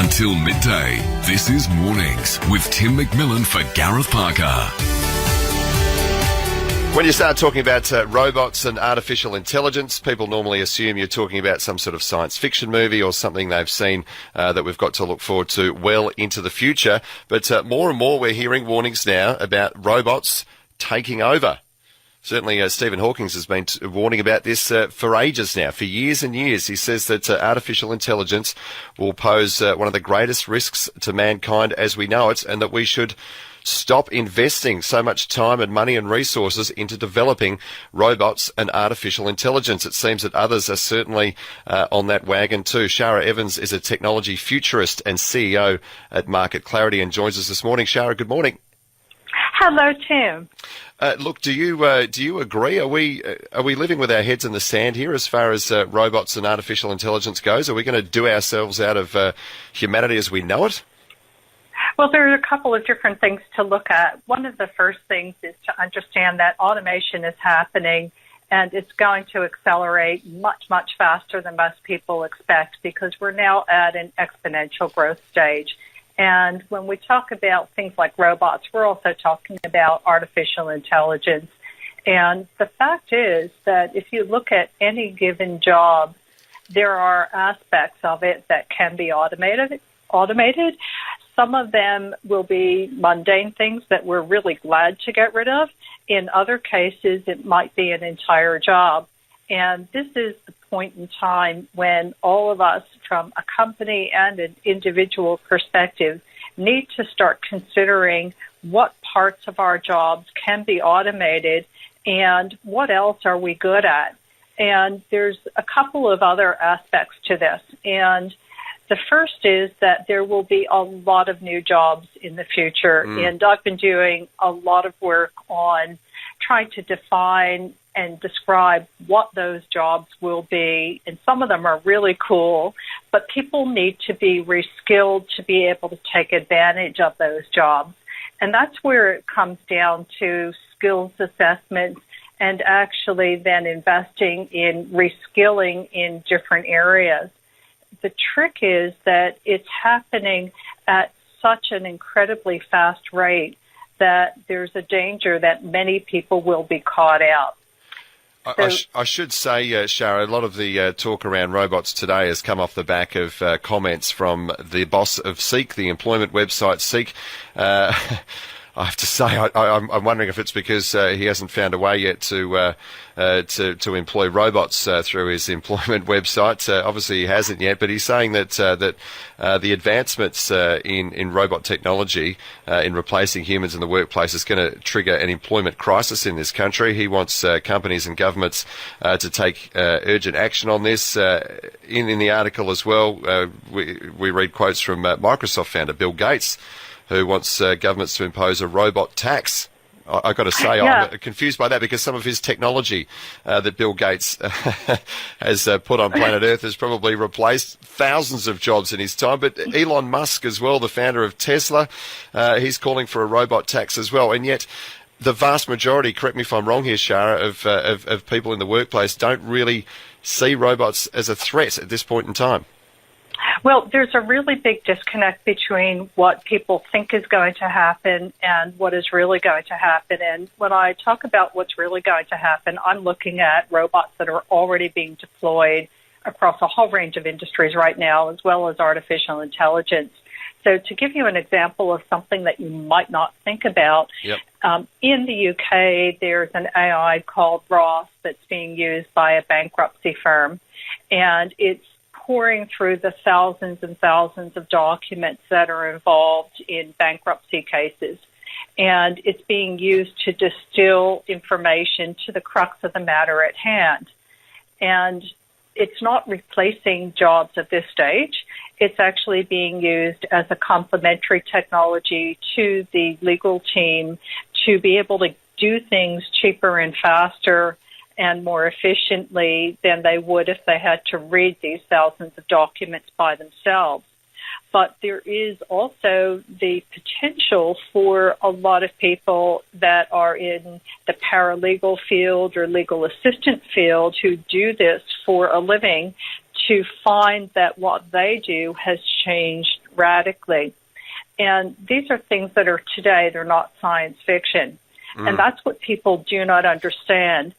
Until midday, this is Mornings with Tim McMillan for Gareth Parker. When you start talking about robots and artificial intelligence, people normally assume you're talking about some sort of science fiction movie or something they've seen that we've got to look forward to well into the future. But more and more we're hearing warnings now about robots taking over. Certainly, Stephen Hawking has been warning about this for ages now, for years and years. He says that artificial intelligence will pose one of the greatest risks to mankind as we know it, and that we should stop investing so much time and money and resources into developing robots and artificial intelligence. It seems that others are certainly on that wagon too. Shara Evans is a technology futurist and CEO at Market Clarity and joins us this morning. Shara, good morning. Hello, Tim. Look, do you agree? Are we living with our heads in the sand here as far as robots and artificial intelligence goes? Are we going to do ourselves out of humanity as we know it? Well, there are a couple of different things to look at. One of the first things is to understand that automation is happening and it's going to accelerate much, much faster than most people expect because we're now at an exponential growth stage. And when we talk about things like robots, we're also talking about artificial intelligence. And the fact is that if you look at any given job, there are aspects of it that can be automated. Some of them will be mundane things that we're really glad to get rid of. In other cases, it might be an entire job. And this is the point in time when all of us, from a company and an individual perspective, need to start considering what parts of our jobs can be automated and what else are we good at. And there's a couple of other aspects to this. And the first is that there will be a lot of new jobs in the future. And I've been doing a lot of work on trying to define and describe what those jobs will be. And some of them are really cool, but people need to be reskilled to be able to take advantage of those jobs. And that's where it comes down to skills assessments and actually then investing in reskilling in different areas. The trick is that it's happening at such an incredibly fast rate that there's a danger that many people will be caught out. I should say, Shara, a lot of the talk around robots today has come off the back of comments from the boss of Seek, the employment website Seek. I have to say, I'm wondering if it's because he hasn't found a way yet to employ robots through his employment website. Obviously, he hasn't yet, but he's saying that the advancements in robot technology in replacing humans in the workplace is going to trigger an employment crisis in this country. He wants companies and governments to take urgent action on this. In the article as well, we read quotes from Microsoft founder Bill Gates, who wants governments to impose a robot tax. I've got to say, yeah. I'm confused by that because some of his technology that Bill Gates has put on planet Earth has probably replaced thousands of jobs in his time. But Elon Musk as well, the founder of Tesla, he's calling for a robot tax as well. And yet the vast majority, correct me if I'm wrong here, Shara, of people in the workplace don't really see robots as a threat at this point in time. Well, there's a really big disconnect between what people think is going to happen and what is really going to happen. And when I talk about what's really going to happen, I'm looking at robots that are already being deployed across a whole range of industries right now, as well as artificial intelligence. So to give you an example of something that you might not think about, yep. In the UK, there's an AI called Ross that's being used by a bankruptcy firm, and it's pouring through the thousands and thousands of documents that are involved in bankruptcy cases. And it's being used to distill information to the crux of the matter at hand. And it's not replacing jobs at this stage. It's actually being used as a complementary technology to the legal team to be able to do things cheaper and faster and more efficiently than they would if they had to read these thousands of documents by themselves. But there is also the potential for a lot of people that are in the paralegal field or legal assistant field who do this for a living to find that what they do has changed radically. And these are things that are today, they're not science fiction. And that's what people do not understand.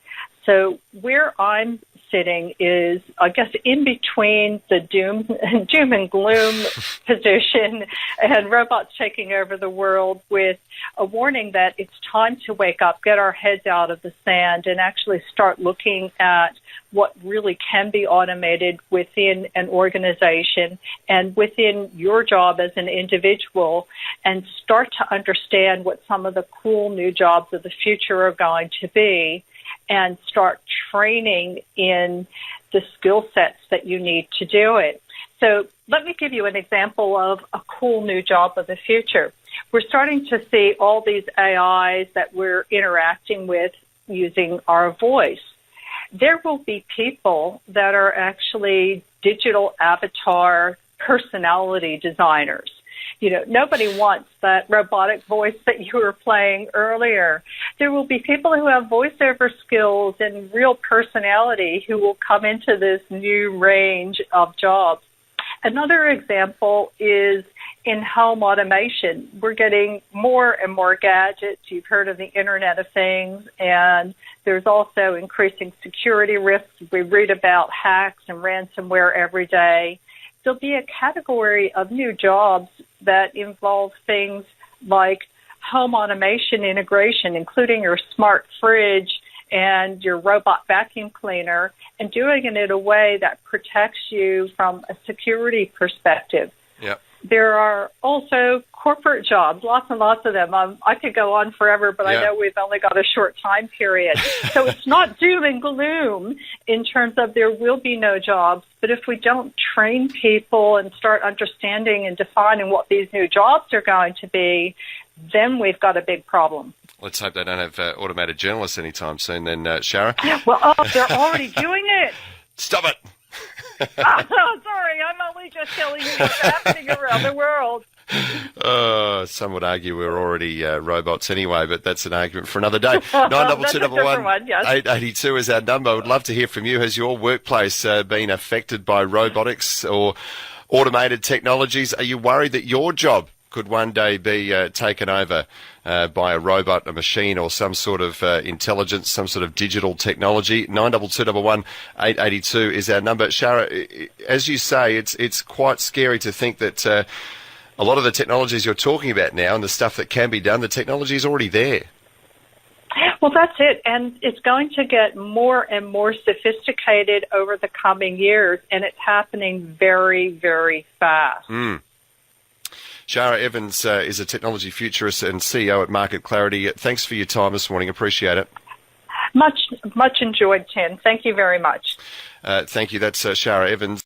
So where I'm sitting is, I guess, in between the doom and gloom position and robots taking over the world, with a warning that it's time to wake up, get our heads out of the sand, and actually start looking at what really can be automated within an organization and within your job as an individual, and start to understand what some of the cool new jobs of the future are going to be, and start training in the skill sets that you need to do it. So let me give you an example of a cool new job of the future. We're starting to see all these AIs that we're interacting with using our voice. There will be people that are actually digital avatar personality designers. You know, nobody wants that robotic voice that you were playing earlier. There will be people who have voiceover skills and real personality who will come into this new range of jobs. Another example is in home automation. We're getting more and more gadgets. You've heard of the Internet of Things, and there's also increasing security risks. We read about hacks and ransomware every day. There'll be a category of new jobs that involve things like home automation integration, including your smart fridge and your robot vacuum cleaner, and doing it in a way that protects you from a security perspective. Yep. There are also corporate jobs, lots and lots of them. I could go on forever, but I know we've only got a short time period. So it's not doom and gloom in terms of there will be no jobs. But if we don't train people and start understanding and defining what these new jobs are going to be, then we've got a big problem. Let's hope they don't have automated journalists anytime soon then, Shara. Well, they're already doing it. Stop it. Sorry, I'm only just telling you what's happening around the world. Some would argue we're already robots anyway, but that's an argument for another day. 92211 882 is our number. I would love to hear from you. Has your workplace been affected by robotics or automated technologies? Are you worried that your job could one day be taken over by a robot, a machine, or some sort of intelligence, some sort of digital technology? 92211 882 is our number. Shara, as you say, it's quite scary to think that a lot of the technologies you're talking about now and the stuff that can be done, the technology is already there. Well, that's it. And it's going to get more and more sophisticated over the coming years, and it's happening very, very fast. Shara Evans is a technology futurist and CEO at Market Clarity. Thanks for your time this morning. Appreciate it. Much enjoyed, Tim. Thank you very much. Thank you. That's Shara Evans.